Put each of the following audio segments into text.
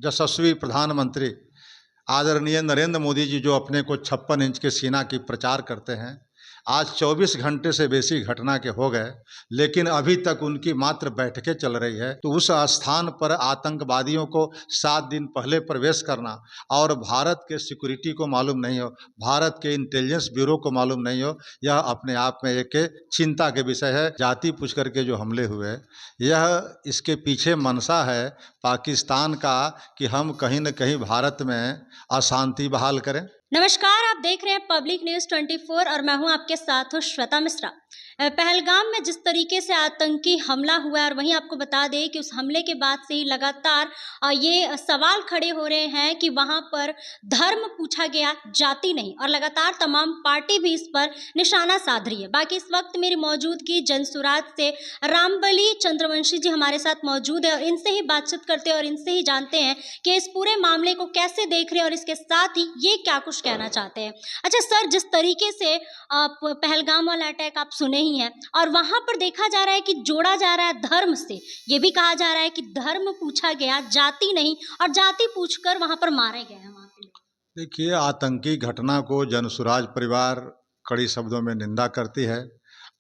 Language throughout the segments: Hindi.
यशस्वी प्रधानमंत्री आदरणीय नरेंद्र मोदी जी जो अपने को 56 इंच के सीना की प्रचार करते हैं, आज 24 घंटे से बेसी घटना के हो गए, लेकिन अभी तक उनकी मात्र बैठकें चल रही है। तो उस स्थान पर आतंकवादियों को 7 दिन पहले प्रवेश करना और भारत के सिक्योरिटी को मालूम नहीं हो, भारत के इंटेलिजेंस ब्यूरो को मालूम नहीं हो, यह अपने आप में एक चिंता के विषय है। जाति पूछ करके जो हमले हुए, यह इसके पीछे मंशा है पाकिस्तान का कि हम कहीं न कहीं भारत में अशांति बहाल करें। नमस्कार, आप देख रहे हैं पब्लिक न्यूज 24 और मैं हूं आपके साथ हूं श्वेता मिश्रा। पहलगाम में जिस तरीके से आतंकी हमला हुआ है और वहीं आपको बता दें कि उस हमले के बाद से ही लगातार ये सवाल खड़े हो रहे हैं कि वहां पर धर्म पूछा गया, जाति नहीं, और लगातार तमाम पार्टी भी इस पर निशाना साध रही है। बाकी इस वक्त मेरी मौजूदगी जनसुराज से रामबली चंद्रवंशी जी हमारे साथ मौजूद है और इनसे ही बातचीत करते हैं और इनसे ही जानते हैं कि इस पूरे मामले को कैसे देख रहे हैं और इसके साथ ही ये क्या कुछ कहना चाहते हैं। अच्छा सर, जिस तरीके से पहलगाम वाला अटैक आप सुने ही हैं और वहां पर देखा जा रहा है कि जोड़ा जा रहा है धर्म से, ये भी कहा जा रहा है कि धर्म पूछा गया, जाति नहीं, और जाति पूछकर वहां पर मारे गए हैं वहां पे। देखिए, आतंकी घटना को जनसुराज परिवार कड़ी शब्दों में निंदा करती है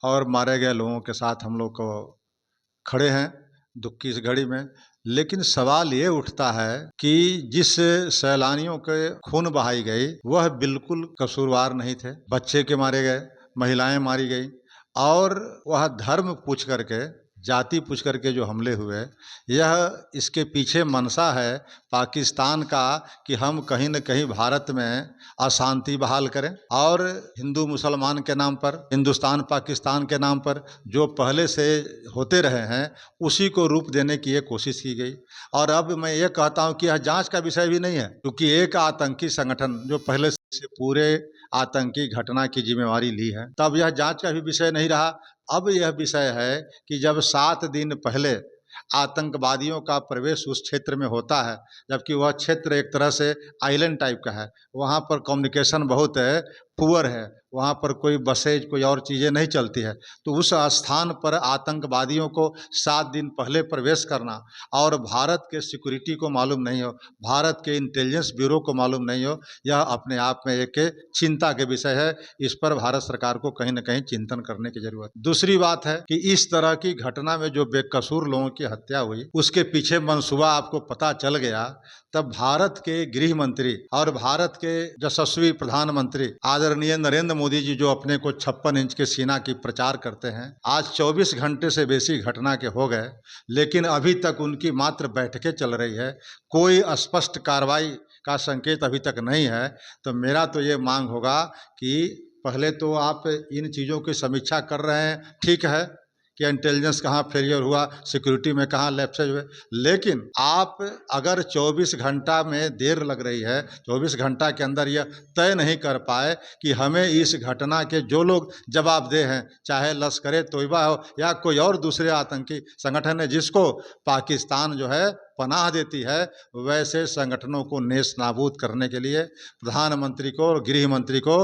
और मारे गए लोगों के साथ हम लोग को खड़े हैं दुख की इस घड़ी में। लेकिन सवाल ये उठता है कि जिस सैलानियों के खून बहाई गई वह बिल्कुल कसूरवार नहीं थे। बच्चे के मारे गए, महिलाएं मारी गई और वह धर्म पूछ करके, जाति पूछ करके जो हमले हुए, यह इसके पीछे मंशा है पाकिस्तान का कि हम कहीं न कहीं भारत में अशांति बहाल करें और हिंदू मुसलमान के नाम पर, हिंदुस्तान पाकिस्तान के नाम पर जो पहले से होते रहे हैं उसी को रूप देने की ये कोशिश की गई। और अब मैं ये कहता हूँ कि यह जांच का विषय भी नहीं है, क्योंकि एक आतंकी संगठन जो पहले से पूरे आतंकी घटना की जिम्मेवारी ली है, तब यह जांच का भी विषय नहीं रहा। अब यह विषय है कि जब 7 दिन पहले आतंकवादियों का प्रवेश उस क्षेत्र में होता है, जबकि वह क्षेत्र एक तरह से आइलैंड टाइप का है, वहाँ पर कम्युनिकेशन बहुत पुअर है, वहाँ पर कोई बसेज कोई और चीज़ें नहीं चलती है। तो उस स्थान पर आतंकवादियों को 7 दिन पहले प्रवेश करना और भारत के सिक्योरिटी को मालूम नहीं हो, भारत के इंटेलिजेंस ब्यूरो को मालूम नहीं हो, यह अपने आप में एक चिंता के विषय है। इस पर भारत सरकार को कहीं न कहीं चिंतन करने की जरूरत है। दूसरी बात है कि इस तरह की घटना में जो बेकसूर लोगों की हत्या हुई, उसके पीछे मंसूबा आपको पता चल गया, तब भारत के गृह मंत्री और भारत के यशस्वी प्रधानमंत्री आदरणीय नरेंद्र मोदी जी जो अपने को 56 इंच के सीना की प्रचार करते हैं, आज 24 घंटे से बेसी घटना के हो गए, लेकिन अभी तक उनकी मात्र बैठकें चल रही है, कोई स्पष्ट कार्रवाई का संकेत अभी तक नहीं है। तो मेरा तो ये मांग होगा कि पहले तो आप इन चीज़ों की समीक्षा कर रहे हैं, ठीक है कि इंटेलिजेंस कहाँ फेलियर हुआ, सिक्योरिटी में कहाँ लैप्सेज हुए, लेकिन आप अगर 24 घंटा में देर लग रही है, 24 घंटा के अंदर यह तय नहीं कर पाए कि हमें इस घटना के जो लोग जवाबदेह हैं, चाहे लश्कर तोयबा हो या कोई और दूसरे आतंकी संगठन है जिसको पाकिस्तान जो है पनाह देती है, वैसे संगठनों को नेस्त नाबूद करने के लिए प्रधानमंत्री को और गृह मंत्री को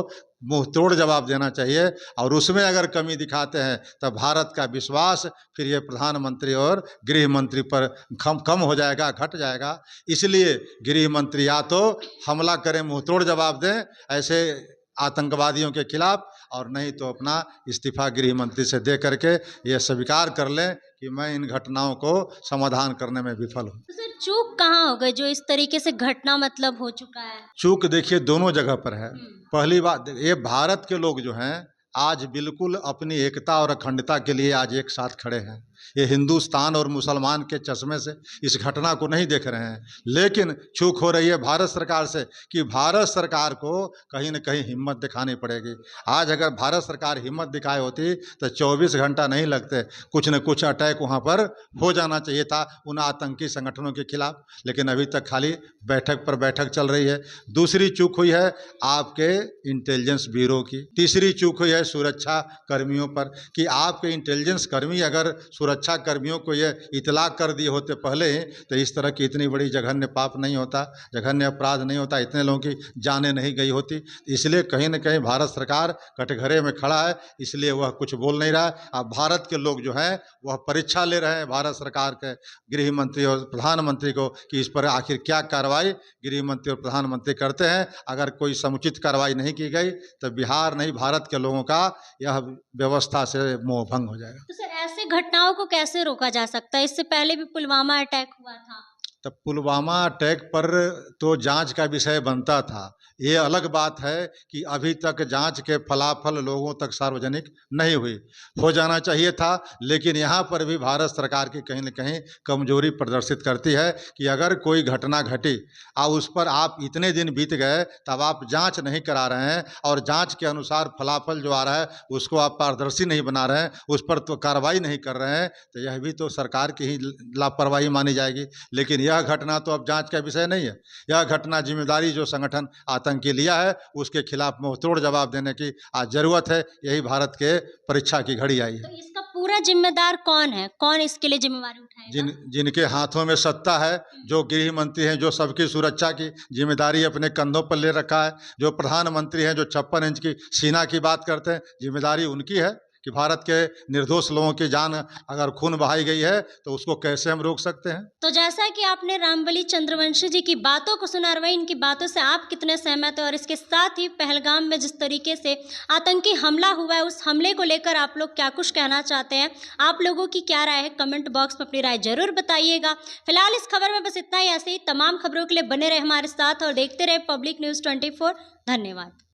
मुंह तोड़ जवाब देना चाहिए। और उसमें अगर कमी दिखाते हैं तब भारत का विश्वास फिर ये प्रधानमंत्री और गृह मंत्री पर कम हो जाएगा, घट जाएगा। इसलिए गृह मंत्री या तो हमला करें, मुंह तोड़ जवाब दें ऐसे आतंकवादियों के खिलाफ, और नहीं तो अपना इस्तीफा गृह मंत्री से दे करके ये स्वीकार कर लें कि मैं इन घटनाओं को समाधान करने में विफल हूँ। तो सर, चूक कहाँ हो गई जो इस तरीके से घटना मतलब हो चुका है? चूक देखिए दोनों जगह पर है। पहली बात, ये भारत के लोग जो हैं आज बिल्कुल अपनी एकता और अखंडता के लिए आज एक साथ खड़े हैं। ये हिंदुस्तान और मुसलमान के चश्मे से इस घटना को नहीं देख रहे हैं, लेकिन चूक हो रही है भारत सरकार से कि भारत सरकार को कहीं न कहीं हिम्मत दिखानी पड़ेगी। आज अगर भारत सरकार हिम्मत दिखाई होती तो 24 घंटा नहीं लगते, कुछ न कुछ अटैक वहाँ पर हो जाना चाहिए था उन आतंकी संगठनों के खिलाफ, लेकिन अभी तक खाली बैठक पर बैठक चल रही है। दूसरी चूक हुई है आपके इंटेलिजेंस ब्यूरो की। तीसरी चूक हुई है सुरक्षा कर्मियों पर कि आपके इंटेलिजेंस कर्मी अगर सुरक्षा कर्मियों को ये इतला कर दिए होते पहले ही, तो इस तरह की इतनी बड़ी जघन्य पाप नहीं होता, जघन्य अपराध नहीं होता, इतने लोगों की जानें नहीं गई होती। इसलिए कहीं न कहीं भारत सरकार कटघरे में खड़ा है, इसलिए वह कुछ बोल नहीं रहा है। अब भारत के लोग जो हैं वह परीक्षा ले रहे हैं भारत सरकार के गृह मंत्री और प्रधानमंत्री को कि इस पर आखिर क्या कार्रवाई गृह मंत्री और प्रधानमंत्री करते हैं। अगर कोई समुचित कार्रवाई नहीं की गई तो बिहार नहीं भारत के लोगों का यह व्यवस्था से मोह भंग हो जाएगा। तो सर ऐसे घटनाओं को कैसे रोका जा सकता है? इससे पहले भी पुलवामा अटैक हुआ था। तब पुलवामा अटैक पर तो जांच का विषय बनता था। ये अलग बात है कि अभी तक जांच के फलाफल लोगों तक सार्वजनिक नहीं हुई। हो जाना चाहिए था, लेकिन यहाँ पर भी भारत सरकार की कहीं न कहीं कमजोरी प्रदर्शित करती है कि अगर कोई घटना घटी और उस पर आप इतने दिन बीत गए तब आप जांच नहीं करा रहे हैं और जांच के अनुसार फलाफल जो आ रहा है उसको आप पारदर्शी नहीं बना रहे हैं, उस पर तो कार्रवाई नहीं कर रहे हैं, तो यह भी तो सरकार की ही लापरवाही मानी जाएगी। लेकिन यह घटना तो अब जांच का विषय नहीं है। यह घटना जिम्मेदारी जो संगठन आतंकी लिया है उसके खिलाफ मुंहतोड़ जवाब देने की आज जरूरत है। यही भारत के परीक्षा की घड़ी आई तो है। इसका पूरा जिम्मेदार कौन है? कौन इसके लिए जिम्मेवारी उठाएगा? जिनके हाथों में सत्ता है, जो गृह मंत्री हैं, जो सबकी सुरक्षा की जिम्मेदारी अपने कंधों पर ले रखा है, जो प्रधानमंत्री हैं, जो 56 इंच की सीना की बात करते हैं, जिम्मेदारी उनकी है कि भारत के निर्दोष लोगों की जान अगर खून बहाई गई है तो उसको कैसे हम रोक सकते हैं। तो जैसा कि आपने रामबली चंद्रवंशी जी की बातों को सुना, रवै इनकी बातों से आप कितने सहमत हैं? और इसके साथ ही पहलगाम में जिस तरीके से आतंकी हमला हुआ है उस हमले को लेकर आप लोग क्या कुछ कहना चाहते हैं? आप लोगों की क्या राय है? कमेंट बॉक्स में अपनी राय जरूर बताइएगा। फिलहाल इस खबर में बस इतना ही। ऐसे ही तमाम खबरों के लिए बने रहे हमारे साथ और देखते रहे पब्लिक न्यूज़ 24। धन्यवाद।